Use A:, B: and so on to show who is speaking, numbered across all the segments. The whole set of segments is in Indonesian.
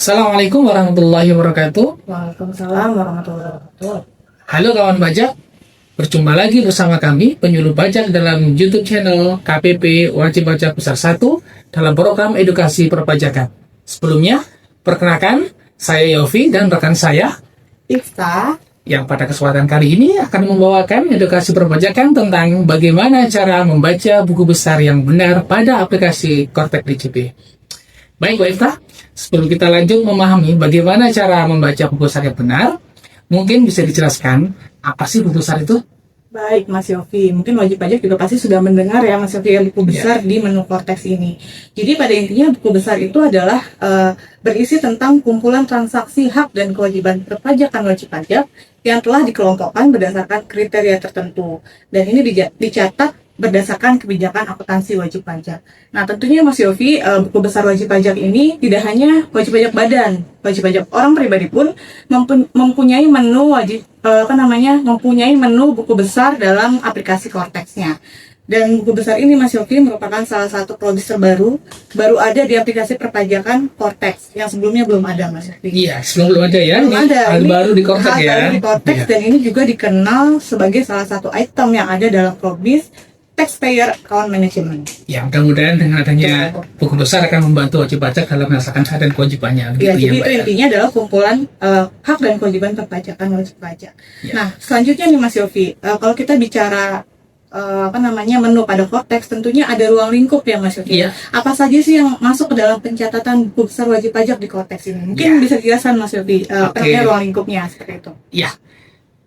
A: Assalamualaikum warahmatullahi wabarakatuh.
B: Waalaikumsalam warahmatullahi wabarakatuh.
A: Halo kawan pajak, berjumpa lagi bersama kami penyuluh pajak dalam YouTube channel KPP Wajib Pajak Besar 1 dalam program edukasi perpajakan. Sebelumnya, perkenalkan saya Yofi dan rekan saya
B: Ifta.
A: yang pada kesempatan kali ini akan membawakan edukasi perpajakan tentang bagaimana cara membaca buku besar yang benar pada aplikasi Kortek DJP. Baik, Bu Ifta, sebelum kita lanjut memahami bagaimana cara membaca buku besar yang benar, mungkin bisa dijelaskan apa sih buku besar itu?
B: Baik, Mas Yofi. Mungkin wajib pajak juga pasti sudah mendengar ya, Mas Yofi, buku besar di menu Kortex ini. Jadi pada intinya buku besar itu adalah berisi tentang kumpulan transaksi hak dan kewajiban perpajakan wajib pajak yang telah dikelompokkan berdasarkan kriteria tertentu. Dan ini dicatat berdasarkan kebijakan akuntansi wajib pajak. Nah, tentunya Mas Yofi, buku besar wajib pajak ini tidak hanya wajib pajak badan, wajib pajak orang pribadi pun mempunyai menu mempunyai menu buku besar dalam aplikasi Kortex-nya. Dan buku besar ini, Mas Yofi, merupakan salah satu produk terbaru, baru ada di aplikasi perpajakan Kortex yang sebelumnya belum ada, Mas Yofi.
A: Iya, belum ada ya.
B: Belum ada.
A: Hal baru di Kortex ya.
B: Baru di Kortex,
A: Iya.
B: dan ini juga dikenal sebagai salah satu item yang ada dalam Probis Taxpayer Account Management.
A: Ya, mudah-mudahan dengan adanya buku besar akan membantu wajib pajak dalam melaksanakan hak dan kewajibannya.
B: Ya, jadi
A: Mbak,
B: itu intinya adalah kumpulan hak dan kewajiban perpajakan wajib pajak.
A: Ya.
B: Nah, selanjutnya nih Mas Yofi, kalau kita bicara menu pada Kortex, tentunya ada ruang lingkup ya Mas Yofi.
A: Iya.
B: Apa saja sih yang masuk ke dalam pencatatan buku besar wajib pajak di Kortex ini? Mungkin bisa dijelaskan Mas Yofi, terkait ruang lingkupnya seperti itu.
A: Ya,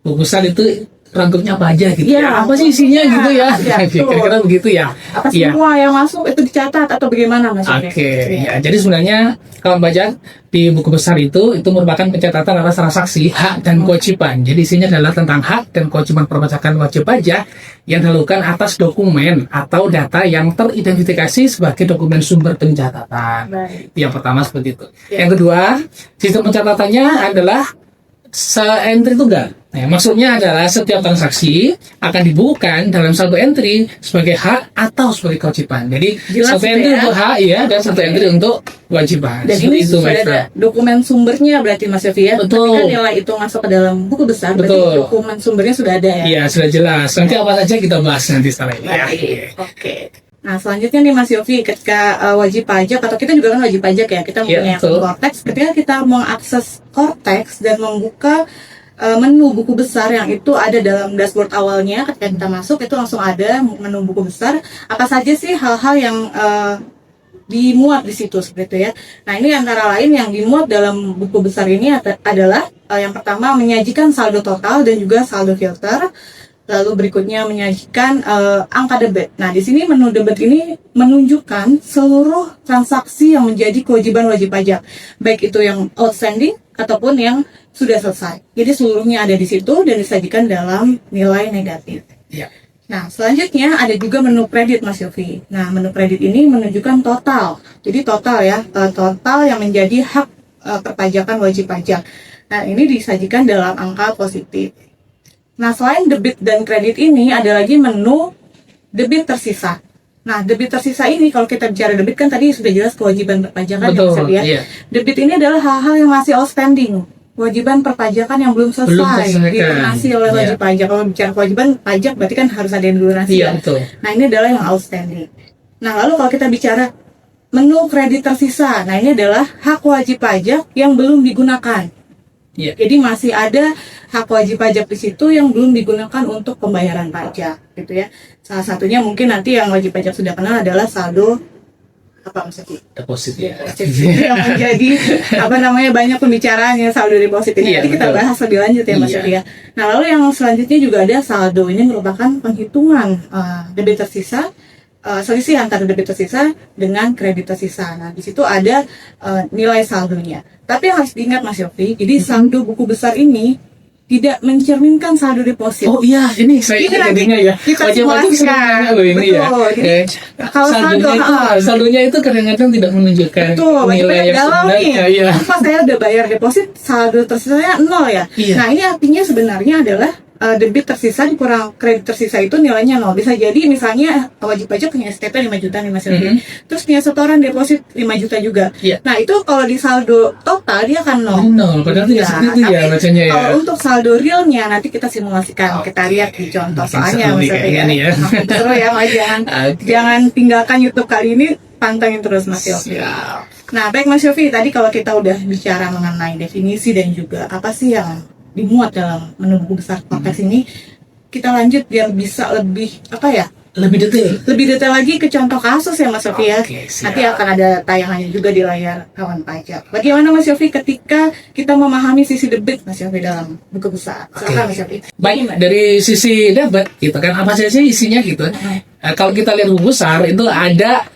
A: buku besar itu rangkumnya apa aja gitu
B: Iya,
A: ya? Apa sih isinya
B: iya,
A: gitu ya?
B: iya, betul.
A: Kira-kira begitu ya.
B: Apa
A: Iya.
B: semua yang masuk itu dicatat atau bagaimana Mas Yofi?
A: Oke, ya. Jadi sebenarnya kawan pajak di buku besar itu merupakan pencatatan atas transaksi hak dan kewajiban. Jadi isinya adalah tentang hak dan kewajiban perpajakan wajib pajak yang dilakukan atas dokumen atau data yang teridentifikasi sebagai dokumen sumber pencatatan.
B: Baik.
A: Yang pertama seperti itu.
B: Ya.
A: Yang kedua, sistem pencatatannya adalah se-entry tunggal. Nah, maksudnya adalah setiap transaksi akan dibukukan dalam satu entry sebagai hak atau sebagai kewajiban. Jadi
B: Jelas
A: satu
B: itu
A: entry
B: ya.
A: untuk hak ya dan satu entry untuk kewajiban.
B: Dan
A: Seperti
B: ini
A: itu,
B: sudah
A: Mbak
B: ada
A: Ifra.
B: dokumen sumbernya berarti Mas Yofi ya.
A: Betul.
B: Ketika nilai itu masuk ke dalam buku besar, berarti
A: Betul.
B: dokumen sumbernya sudah ada ya.
A: Iya, sudah jelas. Nanti apa saja kita bahas nanti setelah ini. Ya.
B: Baik. Oke. Nah, selanjutnya nih Mas Yofi, ketika wajib pajak atau kita juga kan wajib pajak ya, kita mempunyai
A: betul.
B: akun Kortex. Ketika kita mengakses Kortex dan membuka menu buku besar yang itu ada dalam dashboard awalnya, ketika kita masuk itu langsung ada menu buku besar. Apa saja sih hal-hal yang dimuat di situ seperti itu ya. Nah, ini antara lain yang dimuat dalam buku besar ini adalah yang pertama menyajikan saldo total dan juga saldo filter. Lalu berikutnya menyajikan angka debit. Nah, di sini menu debit ini menunjukkan seluruh transaksi yang menjadi kewajiban wajib pajak, baik itu yang outstanding ataupun yang sudah selesai. Jadi seluruhnya ada di situ dan disajikan dalam nilai negatif.
A: Iya.
B: Nah, selanjutnya ada juga menu kredit Mas Yofi. Nah, menu kredit ini menunjukkan total. Jadi total ya, total yang menjadi hak perpajakan wajib pajak. Nah, ini disajikan dalam angka positif. Nah, selain debit dan kredit ini ada lagi menu debit tersisa. Nah, debit tersisa ini kalau kita bicara debit kan tadi sudah jelas kewajiban perpajakan
A: Betul,
B: yang Mas Yofi ya.
A: iya.
B: Debit ini adalah hal-hal yang masih outstanding. Kewajiban perpajakan yang belum selesai dilunasi oleh wajib pajak. Kalau bicara kewajiban pajak berarti kan harus ada yang dilunasi.
A: Iya,
B: ya.
A: betul.
B: Nah, ini adalah yang outstanding. Nah, lalu kalau kita bicara menu kredit tersisa, nah ini adalah hak wajib pajak yang belum digunakan.
A: Iya.
B: Jadi masih ada hak wajib pajak di situ yang belum digunakan untuk pembayaran pajak, gitu ya. Salah satunya mungkin nanti yang wajib pajak sudah kenal adalah saldo maksudnya?
A: Deposit ya.
B: Yang menjadi banyak pembicaraan ya saldo deposit ini.
A: Iya,
B: Nanti kita
A: betul.
B: bahas lebih lanjut ya Mas
A: Iya.
B: Yofi ya. Nah, lalu yang selanjutnya juga ada saldo. Ini merupakan penghitungan debit tersisa, selisih antara debit tersisa dengan kredit tersisa. Nah, di situ ada nilai saldonya. Tapi yang harus diingat Mas Yofi, jadi saldo buku besar ini tidak mencerminkan saldo deposit.
A: Oh iya, ini saya
B: Ini
A: ingat
B: nanti
A: jadinya ya.
B: kita
A: Wajib pajak sering
B: simulasikan.
A: nanya loh ini ya.
B: Betul. Jadi, kalau
A: Saldonya itu kadang-kadang tidak menunjukkan
B: Betul,
A: nilai yang
B: galau nih.
A: sebenarnya. Iya.
B: Pas saya udah bayar deposit, saldo tersisanya 0 ya.
A: Iya.
B: Nah, ini artinya sebenarnya adalah debit tersisa dikurang kredit tersisa itu nilainya 0. Bisa jadi misalnya wajib pajak punya STP 5 juta nih Mas Yofi. Terus punya setoran deposit 5 juta juga. Nah itu kalau di saldo total dia akan 0.
A: Padahal tidak seperti itu ya bacanya ya.
B: Kalau untuk saldo realnya nanti kita simulasikan, kita lihat di contoh soalnya Mas Yofi ya. Seru ya, jangan tinggalkan YouTube kali ini, pantengin terus Mas Yofi. Nah baik Mas Yofi, tadi kalau kita udah bicara mengenai definisi dan juga apa sih yang dimuat dalam menu buku besar konteks ini, kita lanjut biar bisa lebih lebih detail lagi ke contoh kasus ya Mas Yofi ya. Nanti akan ada tayangannya juga di layar kawan pajak. Bagaimana Mas Yofi ketika kita memahami sisi debit Mas Yofi dalam buku besar? Silakan Mas Yofi.
A: Baik, dari sisi debit gitu kan, apa saja isinya gitu. Kalau kita lihat buku besar itu ada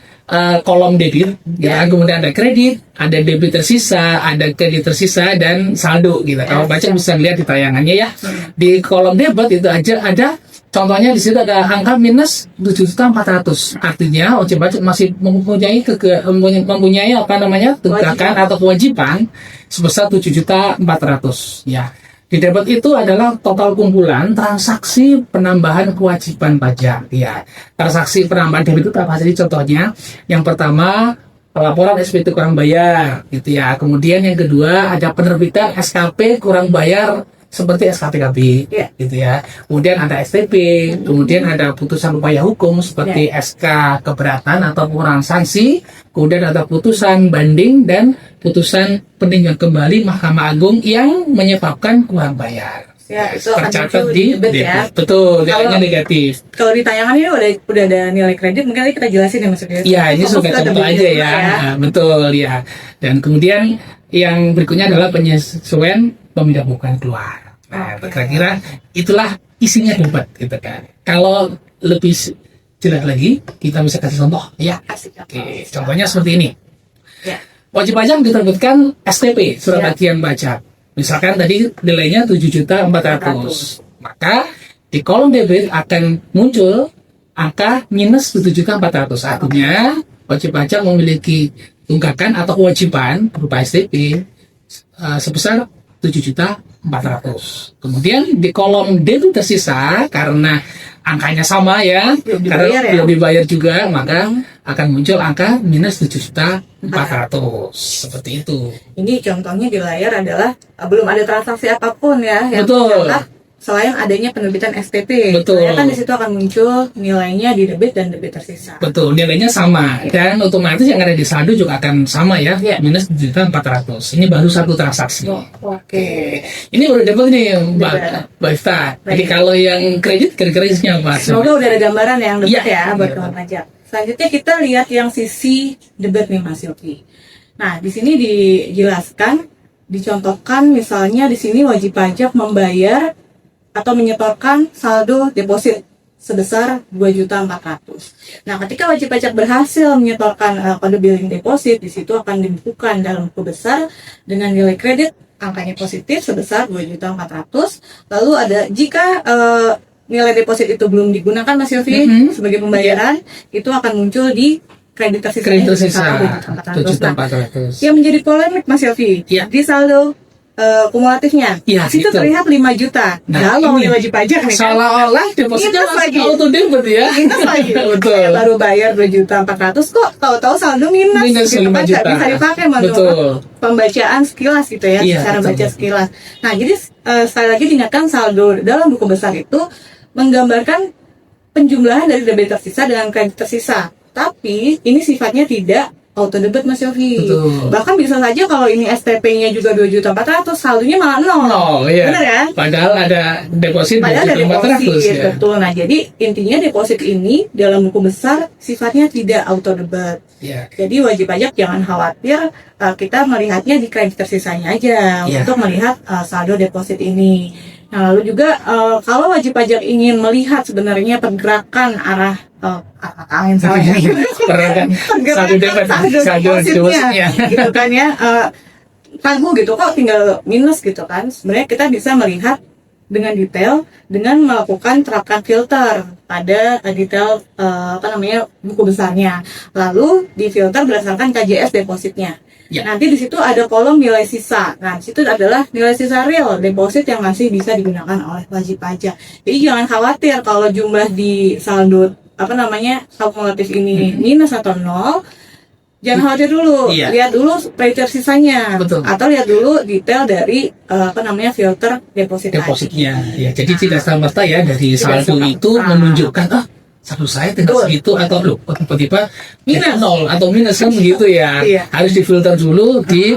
A: kolom debit, ya, kemudian ada kredit, ada debit tersisa, ada kredit tersisa, dan saldo gitu. Kalau baca bisa lihat di tayangannya ya. Di kolom debit itu aja ada contohnya, di situ ada angka minus 7.400.000. Artinya wajib pajak masih mempunyai tunggakan atau kewajiban sebesar 7.400.000 ya. Di debit itu adalah total kumpulan transaksi penambahan kewajiban pajak ya. Transaksi penambahan debit itu apa saja contohnya? Yang pertama, pelaporan SPT kurang bayar gitu ya. Kemudian yang kedua ada penerbitan SKP kurang bayar seperti SKPKB gitu ya. Kemudian ada STP, kemudian ada putusan upaya hukum seperti SK keberatan atau pengurangan sanksi, kemudian ada putusan banding dan putusan peninjauan kembali Mahkamah Agung yang menyebabkan kurang bayar.
B: Ya, itu akan
A: tercatat
B: di debit ya.
A: Betul, nilainya negatif.
B: Kalau di tayangan ini udah ada nilai kredit, mungkin kita jelasin ya maksudnya.
A: Iya, ini sudah contoh aja ya. Nah, betul ya. Dan kemudian yang berikutnya adalah penyesuaian pemindah bukan keluar. Nah, kira-kira itulah isinya debat gitu kan. Kalau lebih jelas lagi, kita bisa kasih contoh ya. Oke, contohnya seperti ini. Wajib pajak diterbitkan STP, surat tagihan pajak. Misalkan tadi nilainya 7.400.000. Maka di kolom debit akan muncul angka minus 7.400.000. Artinya wajib pajak memiliki tunggakan atau kewajiban berupa STP sebesar 7.400.000. Kemudian di kolom debit tersisa karena angkanya sama ya, belum dibayar juga, maka akan muncul angka minus 7.400.000. Seperti itu.
B: Ini contohnya di layar adalah belum ada transaksi apapun ya, yang
A: betul.
B: Selain adanya penerbitan STP,
A: betul.
B: Kan di situ akan muncul nilainya di debit dan debit tersisa.
A: Betul, nilainya sama dan otomatis yang ada di saldo juga akan sama ya, minus 7.400.000. Ini baru satu transaksi. Oke. Ini baru debit nih, Mbak Ifta. Jadi kalau yang kredit kira-kira isinya apa?
B: Semoga udah ada gambaran yang debit ya buat kawan pajak. Selanjutnya kita lihat yang sisi debit nih Mas Yofi. Nah, di sini dijelaskan, dicontohkan misalnya di sini wajib pajak membayar atau menyetorkan saldo deposit sebesar 2.400.000. Nah, ketika wajib pajak berhasil menyetorkan kode billing deposit, di situ akan dibukukan dalam buku besar dengan nilai kredit angkanya positif sebesar 2.400.000. Lalu ada jika nilai deposit itu belum digunakan Mas Yofi sebagai pembayaran, itu akan muncul di kredit tersisa 2.400.000. Yang menjadi polemik Mas Yofi, di saldo kumulatifnya, situ terlihat 5 juta. Kalau wajib pajak nih,
A: seolah-olah depositnya lagi auto debit ya.
B: Minus lagi.
A: Betul.
B: Baru bayar 2.400.000 kok tahu-tahu saldo minus gitu, 5 juta. Bisa dipakai manual pembacaan sekilas gitu ya, cara baca sekilas. Nah, jadi sekali lagi diingatkan saldo dalam buku besar itu menggambarkan penjumlahan dari debit tersisa dengan kredit tersisa. Tapi ini sifatnya tidak auto debit Mas Yofi. Bahkan bisa saja kalau ini STP-nya juga 2.400.000, saldonya malah 0. Benar ya?
A: Padahal ada deposit 2.400.000 ya.
B: Betul. Nah, jadi intinya deposit ini dalam buku besar sifatnya tidak auto debit. Jadi wajib pajak jangan khawatir, kita melihatnya di kredit tersisanya aja untuk melihat saldo deposit ini. Nah, lalu juga kalau wajib pajak ingin melihat sebenarnya pergerakan arah angin
A: pergerakan saldo depositnya
B: gitu kan ya, tangguh gitu kok tinggal minus gitu kan. Sebenarnya kita bisa melihat dengan detail dengan melakukan terapkan filter pada detail buku besarnya. Lalu di filter berdasarkan KJS depositnya.
A: Ya.
B: Nanti di situ ada kolom nilai sisa. Nah, di situ adalah nilai sisa real deposit yang masih bisa digunakan oleh wajib pajak. Jadi jangan khawatir kalau jumlah di saldo akumulatif ini minus atau nol. Jangan khawatir dulu,
A: Iya.
B: lihat dulu printer sisanya,
A: Betul.
B: atau lihat dulu detail dari filter
A: Depositnya. Ya, jadi tidak serta-merta ya dari
B: Tidak
A: saldo
B: serta-merta.
A: itu menunjukkan saldo saya tinggal
B: Betul.
A: segitu atau tiba-tiba
B: Minus.
A: nol atau minus kan begitu ya.
B: Iya.
A: Harus difilter dulu di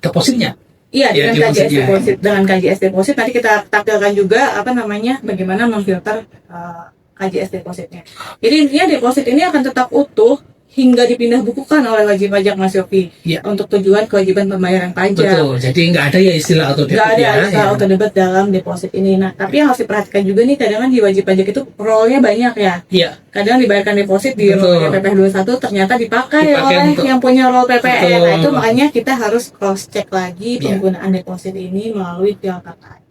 A: depositnya.
B: Iya,
A: Ya,
B: dengan KJS
A: depositnya.
B: deposit. Dengan KJS deposit nanti kita tampilkan juga bagaimana memfilter KJS depositnya. Jadi intinya deposit ini akan tetap utuh hingga dipindah bukukan oleh wajib pajak Mas Yofi
A: Iya.
B: untuk tujuan kewajiban pembayaran pajak.
A: Betul. Jadi nggak ada ya istilah auto debit
B: Nggak ada
A: ya.
B: istilah auto debit dalam deposit ini. Nah, tapi yang harus diperhatikan juga nih, kadang di wajib pajak itu role-nya banyak ya.
A: Iya.
B: Kadang dibayarkan deposit di
A: Betul.
B: role PPh 21 ternyata dipakai
A: Dipakai
B: oleh
A: untuk-
B: yang punya role PPE.
A: Betul.
B: Nah, itu makanya kita harus cross check lagi
A: Iya.
B: penggunaan deposit ini melalui filter tadi.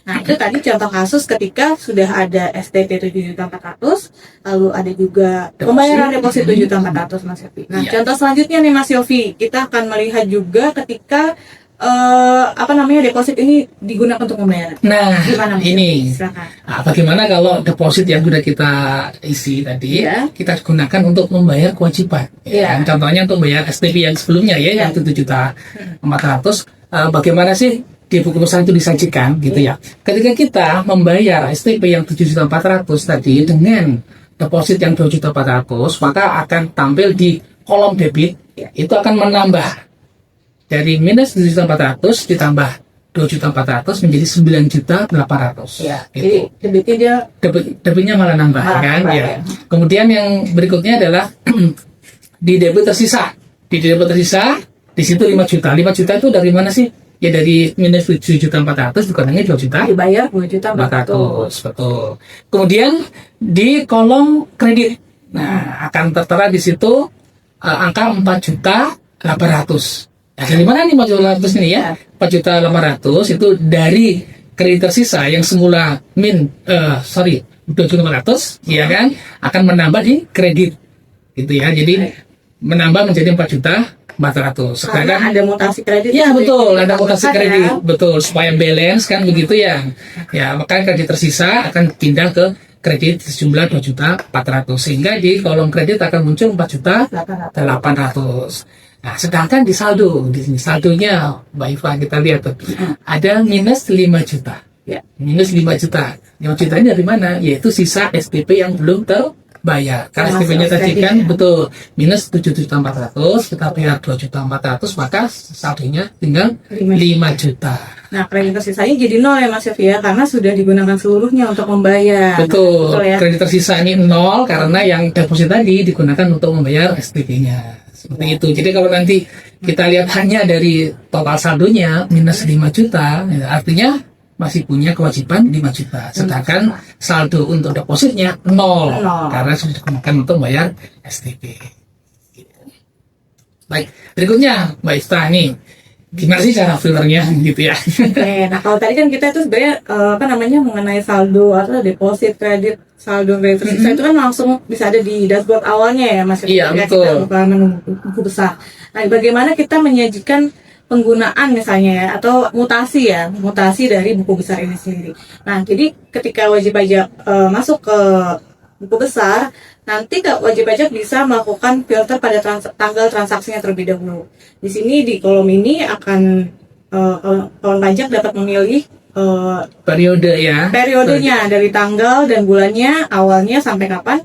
B: Nah, itu tadi contoh kasus ketika sudah ada STP 7.400.000, lalu ada juga pembayaran deposit 7.400.000 Mas Yofi. Nah,
A: Iya.
B: contoh selanjutnya nih Mas Yofi, kita akan melihat juga ketika deposit ini digunakan untuk pembayaran.
A: Nah,
B: Gimana Mas
A: ini.
B: Yofi? Silakan.
A: Bagaimana kalau deposit yang sudah kita isi tadi
B: Iya.
A: kita gunakan untuk membayar kewajiban?
B: Iya.
A: Contohnya untuk membayar SPP yang sebelumnya ya,
B: Iya.
A: yang 7.400.000. Bagaimana sih di buku besar itu disajikan gitu ya? Ketika kita membayar SPP yang 7.400.000 tadi dengan deposit yang 2.400.000, maka akan tampil di kolom debit. Itu akan menambah dari minus 7.400.000 ditambah 2.400.000 menjadi 9.800.000.
B: Ya,
A: Gitu.
B: jadi debitnya dia
A: Debitnya malah nambah
B: Malah
A: kan
B: nambah,
A: ya.
B: ya.
A: Kemudian yang berikutnya adalah di debit tersisa. Di debit tersisa di situ 5 juta. 5 juta itu dari mana sih? Ya dari minus 7.400.000 dikurangi 2 juta.
B: dibayar 2.400.000.
A: Betul. Kemudian di kolom kredit, nah akan tertera di situ angka 4.800.000. Nah, dari mana nih 4.800.000 ini ya? 4.800.000 itu dari kredit tersisa yang semula 2.500.000 ya kan, akan menambah di kredit gitu ya. Jadi menambah menjadi 4.400.000.
B: Karena
A: Sedangkan
B: ada mutasi kredit.
A: ya betul, ada
B: Ditambahkan
A: mutasi
B: ya.
A: kredit, betul, supaya balance kan begitu ya. Ya, maka kredit tersisa akan pindah ke kredit sejumlah 2.400.000 sehingga di kolom kredit akan muncul 4.800.000. Nah, sedangkan di saldo, di sini saldonya Mbak Iva kita lihat tuh, ada minus 5 juta.
B: Ya.
A: Minus 5 juta. 5 juta ini dari mana? Yaitu sisa SPP yang belum terbayar. Karena
B: Termasuk
A: SPP-nya tadi
B: kredit,
A: kan
B: ya.
A: betul minus 7.400.000, kita bayar 2.400.000, maka saldonya tinggal 5 juta.
B: Nah, kredit tersisanya jadi nol ya Mas Yofi ya, karena sudah digunakan seluruhnya untuk membayar.
A: Betul,
B: ya.
A: kredit tersisa ini 0 karena yang deposit tadi digunakan untuk membayar SPP-nya. Seperti itu. Jadi kalau nanti kita lihat hanya dari total saldonya minus 5 juta, ya, artinya masih punya kewajiban 5 juta. Sedangkan saldo untuk depositnya 0
B: Nol.
A: karena sudah digunakan untuk membayar SPP. Baik, berikutnya Mbak Ista nih. Gimana sih cara filternya gitu ya?
B: Oke, nah kalau tadi kan kita itu sebenarnya mengenai saldo atau deposit kredit saldo kredit tersisa itu kan langsung bisa ada di dashboard awalnya ya Mas.
A: Iya,
B: Ketika
A: betul.
B: Kita buka menu buku besar. Nah, bagaimana kita menyajikan penggunaan misalnya ya atau mutasi dari buku besar ini sendiri. Nah, jadi ketika wajib pajak masuk ke buku besar, nanti wajib pajak bisa melakukan filter pada tanggal transaksinya terlebih dahulu. Di sini di kolom ini akan kolom pajak dapat memilih
A: Periode ya.
B: periodenya dari tanggal dan bulannya, awalnya sampai kapan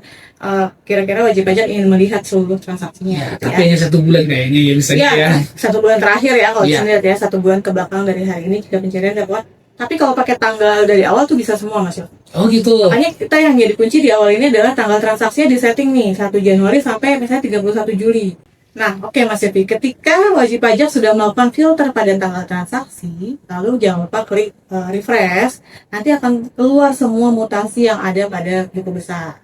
B: kira-kira wajib pajak ingin melihat seluruh transaksinya.
A: Ya, tapi hanya 1 bulan kayaknya ya bisa
B: Iya,
A: ya.
B: 1 bulan terakhir ya kalau
A: Iya.
B: bisa lihat ya, 1 bulan ke belakang dari hari ini jika pencarian dapat. Tapi kalau pakai tanggal dari awal tuh bisa semua Mas Yofi.
A: Oh gitu.
B: Makanya kita yang jadi kunci di awal ini adalah tanggal transaksinya di setting nih 1 Januari sampai misalnya 31 Juli. Nah, oke Mas Yofi, ketika wajib pajak sudah melakukan filter pada tanggal transaksi, lalu jangan lupa klik refresh, nanti akan keluar semua mutasi yang ada pada buku besar.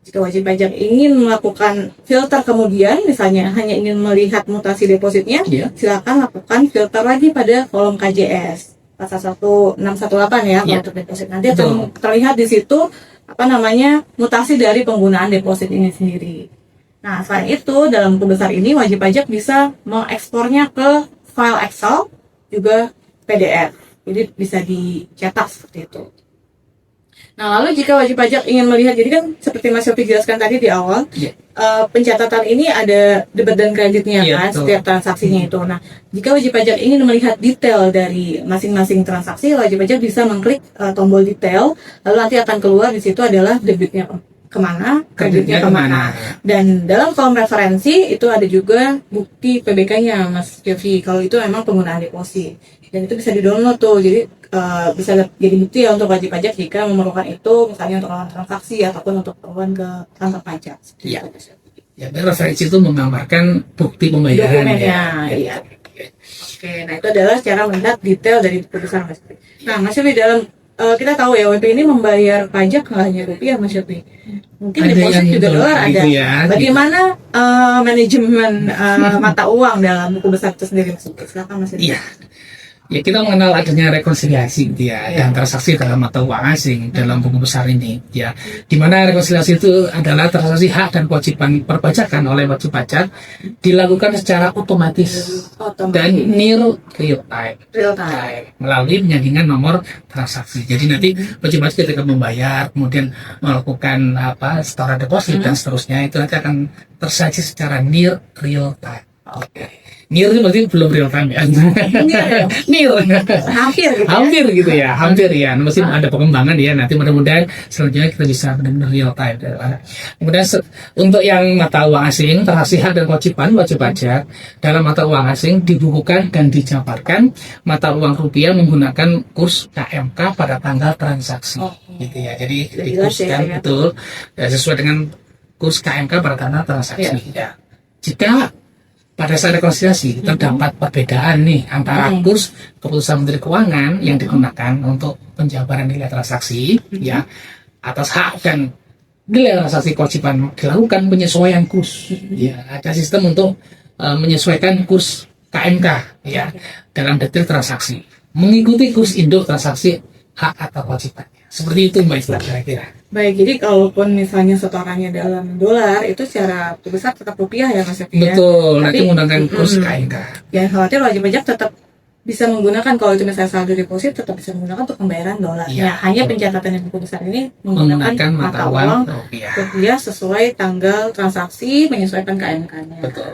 B: Jika wajib pajak ingin melakukan filter kemudian, misalnya hanya ingin melihat mutasi depositnya,
A: Iya.
B: silakan lakukan filter lagi pada kolom KJS. Pasal 1618 ya,
A: Iya.
B: untuk deposit. Nanti akan terlihat di situ mutasi dari penggunaan deposit ini sendiri. Nah, selain itu, dalam buku besar ini wajib pajak bisa mengekspornya ke file Excel, juga PDF. Jadi bisa dicetak seperti itu. Nah, lalu jika wajib pajak ingin melihat, jadi kan seperti Mas Yofi jelaskan tadi di awal, pencatatan ini ada debit dan kreditnya kan, setiap transaksinya itu. Nah, jika wajib pajak ingin melihat detail dari masing-masing transaksi, wajib pajak bisa mengklik tombol detail, lalu nanti akan keluar di situ adalah debitnya kemana, kreditnya kemana. Dan dalam kolom referensi itu ada juga bukti PBK-nya, Mas Yofi. Kalau itu memang penggunaan deposit, dan itu bisa di-download tuh. Jadi bisa jadi bukti ya untuk wajib pajak jika memerlukan itu, misalnya untuk melakukan transaksi ataupun untuk keperluan ke kantor pajak.
A: Iya. Ya, referensi itu menggambarkan bukti pembayaran.
B: Dokumennya, iya. Oke, nah itu adalah cara melihat detail dari buku besar Mas Yofi. Nah, Mas Yofi, dalam kita tahu ya, WP ini membayar pajak nggak hanya rupiah, Mas Yofi. Mungkin
A: Ada
B: deposit
A: yang
B: juga dolar
A: gitu
B: ada.
A: ya,
B: Bagaimana manajemen mata uang dalam buku besar itu sendiri, Mas Yofi? Silakan Mas Yofi.
A: Iya. Ya, kita mengenal adanya rekonsiliasi gitu ya, dan transaksi dalam mata uang asing dalam buku besar ini ya, di mana rekonsiliasi itu adalah transaksi hak dan kewajiban perpajakan oleh wajib pajak dilakukan secara otomatis dan near real time melalui penyandingan nomor transaksi. Jadi nanti wajib pajak ketika membayar, kemudian melakukan setoran deposit dan seterusnya, itu nanti akan tersaji secara near real time. Near itu berarti belum real time ya. Near.
B: Hampir gitu ya.
A: Hampir ya. Mesti ada pengembangan ya. Nanti mudah-mudahan selanjutnya kita bisa benar-benar real time. Kemudian untuk yang mata uang asing, transaksi hak dan kewajiban wajib pajak dalam mata uang asing dibukukan dan dijabarkan mata uang rupiah menggunakan kurs KMK pada tanggal transaksi. Gitu ya. Jadi dikurskan betul sesuai dengan kurs KMK pada tanggal transaksi. Ya. Jika pada saat rekonsiliasi terdapat perbedaan nih antara kurs keputusan Menteri Keuangan yang digunakan untuk penjabaran nilai transaksi ya atas hak dan nilai transaksi kewajiban, dilakukan penyesuaian kurs ya, ada sistem untuk menyesuaikan kurs KMK ya dalam detail transaksi mengikuti kurs induk transaksi hak atau kewajibannya. Seperti itu Mbak Isla kira-kira.
B: Baik, jadi kalaupun misalnya setorannya dalam dolar, itu secara besar tetap rupiah ya Mas Yofi ya?
A: Betul, nanti menggunakan kurs KMK.
B: Jangan khawatir, wajib pajak tetap bisa menggunakan, kalau itu misalnya saldo deposit, tetap bisa menggunakan untuk pembayaran dolar. Ya, hanya pencatatan yang buku besar ini menggunakan mata uang rupiah sesuai tanggal transaksi, menyesuaikan KMK-nya.
A: Betul.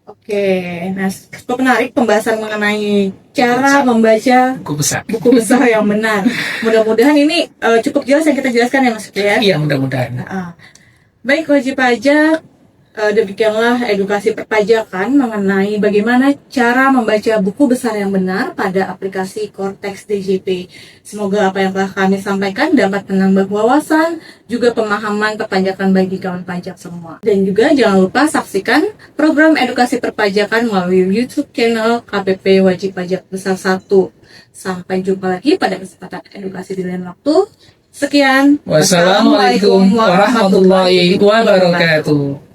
B: Oke, nah cukup menarik pembahasan mengenai cara membaca buku besar yang benar. Mudah-mudahan ini cukup jelas yang kita jelaskan ya Mas ya.
A: Iya, mudah-mudahan.
B: Baik, wajib pajak, demikianlah edukasi perpajakan mengenai bagaimana cara membaca buku besar yang benar pada aplikasi Cortex DJP. Semoga apa yang telah kami sampaikan dapat menambah wawasan, juga pemahaman perpajakan bagi kawan pajak semua. Dan juga jangan lupa saksikan program edukasi perpajakan melalui YouTube channel KPP Wajib Pajak Besar 1. Sampai jumpa lagi pada kesempatan edukasi di lain waktu. Sekian.
A: Wassalamualaikum warahmatullahi wabarakatuh.